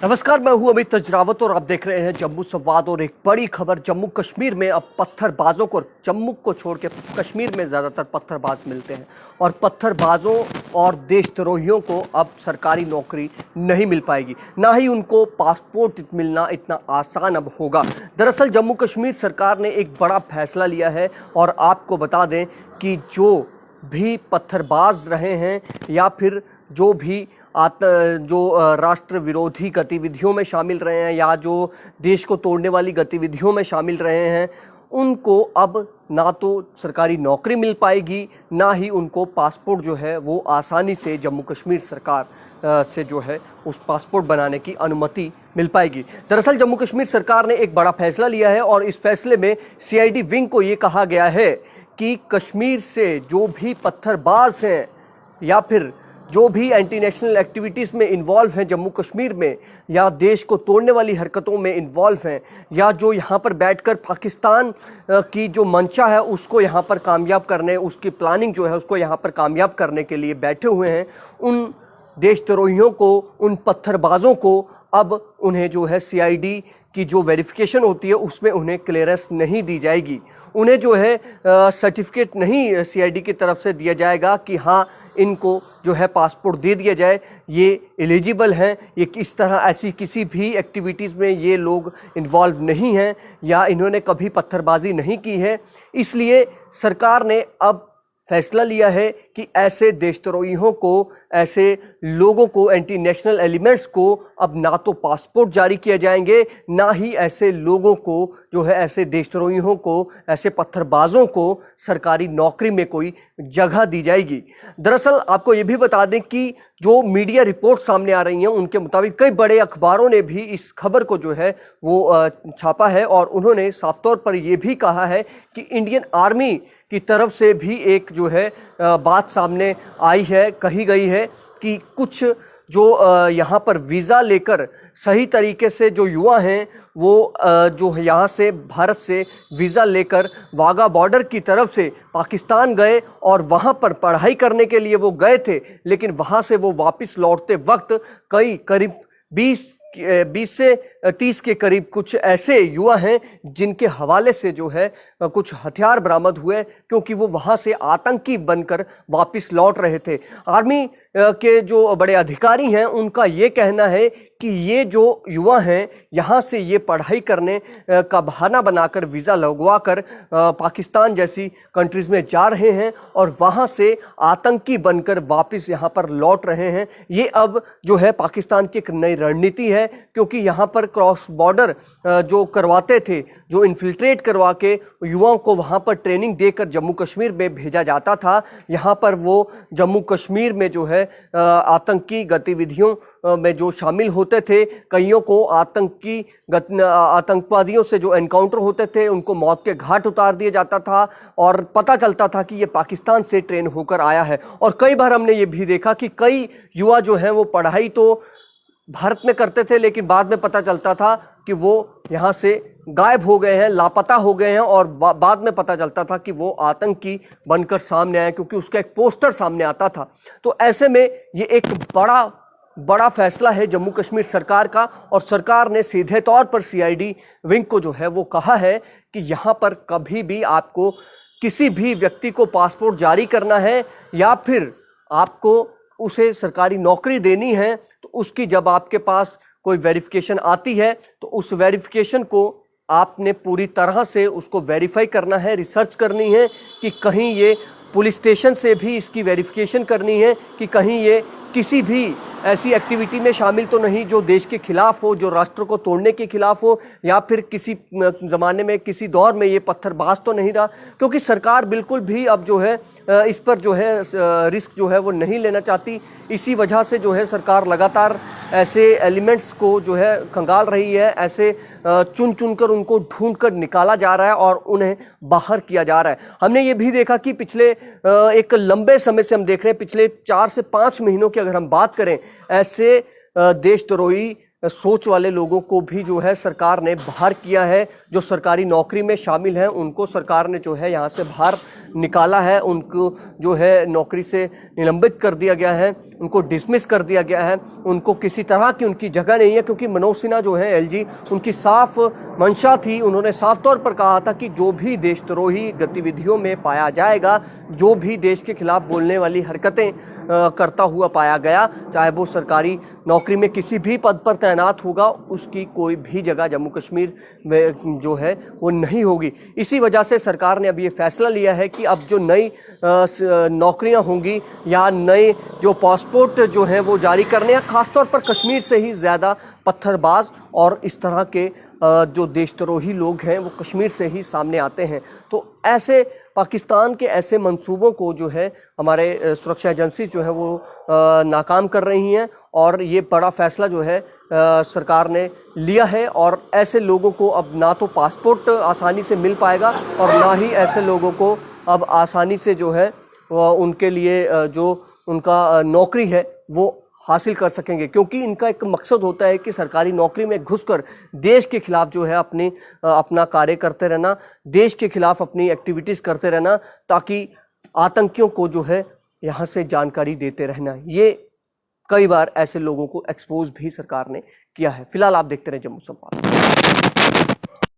नमस्कार, मैं हूं अमित तजरावत और आप देख रहे हैं जम्मू संवाद। और एक बड़ी खबर, जम्मू कश्मीर में अब पत्थरबाजों को, जम्मू को छोड़ के कश्मीर में ज़्यादातर पत्थरबाज मिलते हैं और पत्थरबाजों और देशद्रोहियों को अब सरकारी नौकरी नहीं मिल पाएगी, ना ही उनको पासपोर्ट मिलना इतना आसान अब होगा। दरअसल जम्मू कश्मीर सरकार ने एक बड़ा फैसला लिया है और आपको बता दें कि जो भी पत्थरबाज रहे हैं या फिर जो भी राष्ट्र विरोधी गतिविधियों में शामिल रहे हैं या जो देश को तोड़ने वाली गतिविधियों में शामिल रहे हैं, उनको अब ना तो सरकारी नौकरी मिल पाएगी, ना ही उनको पासपोर्ट जो है वो आसानी से जम्मू कश्मीर सरकार से जो है उस पासपोर्ट बनाने की अनुमति मिल पाएगी। दरअसल जम्मू कश्मीर सरकार ने एक बड़ा फैसला लिया है और इस फैसले में सीआईडी विंग को ये कहा गया है कि कश्मीर से जो भी पत्थरबाज हैं या फिर जो भी एंटी नेशनल एक्टिविटीज़ में इन्वॉल्व हैं जम्मू कश्मीर में, या देश को तोड़ने वाली हरकतों में इन्वॉल्व हैं, या जो यहाँ पर बैठकर पाकिस्तान की जो मंशा है उसको यहाँ पर कामयाब करने, उसकी प्लानिंग जो है उसको यहाँ पर कामयाब करने के लिए बैठे हुए हैं, उन देशद्रोहियों को, उन पत्थरबाजों को अब उन्हें जो है सीआईडी की जो वेरिफिकेशन होती है उसमें उन्हें क्लियरेंस नहीं दी जाएगी। उन्हें जो है सर्टिफिकेट नहीं सीआईडी की तरफ से दिया जाएगा कि हाँ इनको जो है पासपोर्ट दे दिया जाए, ये एलिजिबल हैं, ये किस तरह ऐसी किसी भी एक्टिविटीज़ में ये लोग इन्वॉल्व नहीं हैं या इन्होंने कभी पत्थरबाजी नहीं की है। इसलिए सरकार ने अब फैसला लिया है कि ऐसे देशद्रोहियों को, ऐसे लोगों को, एंटी नेशनल एलिमेंट्स को अब ना तो पासपोर्ट जारी किए जाएंगे, ना ही ऐसे लोगों को जो है, ऐसे देशद्रोहियों को, ऐसे पत्थरबाजों को सरकारी नौकरी में कोई जगह दी जाएगी। दरअसल आपको ये भी बता दें कि जो मीडिया रिपोर्ट सामने आ रही हैं उनके मुताबिक कई बड़े अखबारों ने भी इस खबर को जो है वो छापा है और उन्होंने साफ तौर पर यह भी कहा है कि इंडियन आर्मी की तरफ से भी एक जो है बात सामने आई है, कही गई है कि कुछ जो यहाँ पर वीज़ा लेकर सही तरीके से जो युवा हैं वो जो यहाँ से भारत से वीज़ा लेकर वाघा बॉर्डर की तरफ से पाकिस्तान गए और वहाँ पर पढ़ाई करने के लिए वो गए थे, लेकिन वहाँ से वो वापस लौटते वक्त करीब 20 से 30 के करीब कुछ ऐसे युवा हैं जिनके हवाले से जो है कुछ हथियार बरामद हुए, क्योंकि वो वहाँ से आतंकी बनकर वापस लौट रहे थे। आर्मी के जो बड़े अधिकारी हैं उनका ये कहना है कि ये जो युवा हैं यहाँ से ये पढ़ाई करने का बहाना बनाकर वीज़ा लगवा कर पाकिस्तान जैसी कंट्रीज़ में जा रहे हैं और वहाँ से आतंकी बनकर वापस यहाँ पर लौट रहे हैं। ये अब जो है पाकिस्तान की एक नई रणनीति है, क्योंकि यहाँ पर क्रॉस बॉर्डर जो करवाते थे, जो इन्फिल्ट्रेट करवा के युवाओं को वहाँ पर ट्रेनिंग देकर जम्मू कश्मीर में भेजा जाता था, यहाँ पर वो जम्मू कश्मीर में जो है आतंकी गतिविधियों में जो शामिल होते थे, कईयों को आतंकवादियों से जो एनकाउंटर होते थे उनको मौत के घाट उतार दिया जाता था और पता चलता था कि ये पाकिस्तान से ट्रेन होकर आया है। और कई बार हमने ये भी देखा कि कई युवा जो हैं वो पढ़ाई तो भारत में करते थे, लेकिन बाद में पता चलता था कि वो यहाँ से गायब हो गए हैं, लापता हो गए हैं और बाद में पता चलता था कि वो आतंकी बनकर सामने आए, क्योंकि उसका एक पोस्टर सामने आता था। तो ऐसे में ये एक बड़ा फैसला है जम्मू कश्मीर सरकार का और सरकार ने सीधे तौर पर सीआईडी विंग को जो है वो कहा है कि यहाँ पर कभी भी आपको किसी भी व्यक्ति को पासपोर्ट जारी करना है या फिर आपको उसे सरकारी नौकरी देनी है, तो उसकी जब आपके पास कोई वेरिफिकेशन आती है तो उस वेरिफिकेशन को आपने पूरी तरह से उसको वेरीफाई करना है, रिसर्च करनी है कि कहीं ये पुलिस स्टेशन से भी इसकी वेरिफिकेशन करनी है कि कहीं ये किसी भी ऐसी एक्टिविटी में शामिल तो नहीं जो देश के खिलाफ हो, जो राष्ट्र को तोड़ने के खिलाफ हो, या फिर किसी ज़माने में किसी दौर में ये पत्थरबाज तो नहीं था। क्योंकि सरकार बिल्कुल भी अब जो है इस पर जो है रिस्क जो है वो नहीं लेना चाहती। इसी वजह से जो है सरकार लगातार ऐसे एलिमेंट्स को जो है खंगाल रही है, ऐसे चुन चुन कर उनको ढूंढ कर निकाला जा रहा है और उन्हें बाहर किया जा रहा है। हमने ये भी देखा कि पिछले एक लंबे समय से हम देख रहे हैं, पिछले 4 से 5 महीनों की अगर हम बात करें, ऐसे देशद्रोही सोच वाले लोगों को भी जो है सरकार ने बाहर किया है। जो सरकारी नौकरी में शामिल हैं उनको सरकार ने जो है यहाँ से बाहर निकाला है, उनको जो है नौकरी से निलंबित कर दिया गया है, उनको डिसमिस कर दिया गया है, उनको किसी तरह की उनकी जगह नहीं है। क्योंकि मनोज सिन्हा जो है एलजी, उनकी साफ मंशा थी, उन्होंने साफ तौर पर कहा था कि जो भी देशद्रोही गतिविधियों में पाया जाएगा, जो भी देश के खिलाफ बोलने वाली हरकतें करता हुआ पाया गया, चाहे वो सरकारी नौकरी में किसी भी पद पर तैनात होगा, उसकी कोई भी जगह जम्मू कश्मीर में जो है वो नहीं होगी। इसी वजह से सरकार ने अब ये फैसला लिया है कि अब जो नई नौकरियां होंगी या नए जो पासपोर्ट जो हैं वो जारी करने हैं, खासतौर पर कश्मीर से ही ज़्यादा पत्थरबाज और इस तरह के जो देशद्रोही लोग हैं वो कश्मीर से ही सामने आते हैं। तो ऐसे पाकिस्तान के ऐसे मंसूबों को जो है हमारे सुरक्षा एजेंसी जो है वो नाकाम कर रही हैं, और ये बड़ा फैसला जो है सरकार ने लिया है। और ऐसे लोगों को अब ना तो पासपोर्ट आसानी से मिल पाएगा और ना ही ऐसे लोगों को अब आसानी से जो है उनके लिए जो उनका नौकरी है वो हासिल कर सकेंगे। क्योंकि इनका एक मकसद होता है कि सरकारी नौकरी में घुसकर देश के खिलाफ जो है अपना कार्य करते रहना, देश के खिलाफ अपनी एक्टिविटीज़ करते रहना, ताकि आतंकियों को जो है यहाँ से जानकारी देते रहना। ये कई बार ऐसे लोगों को एक्सपोज भी सरकार ने किया है। फिलहाल आप देखते रहे जम्मू संवाद।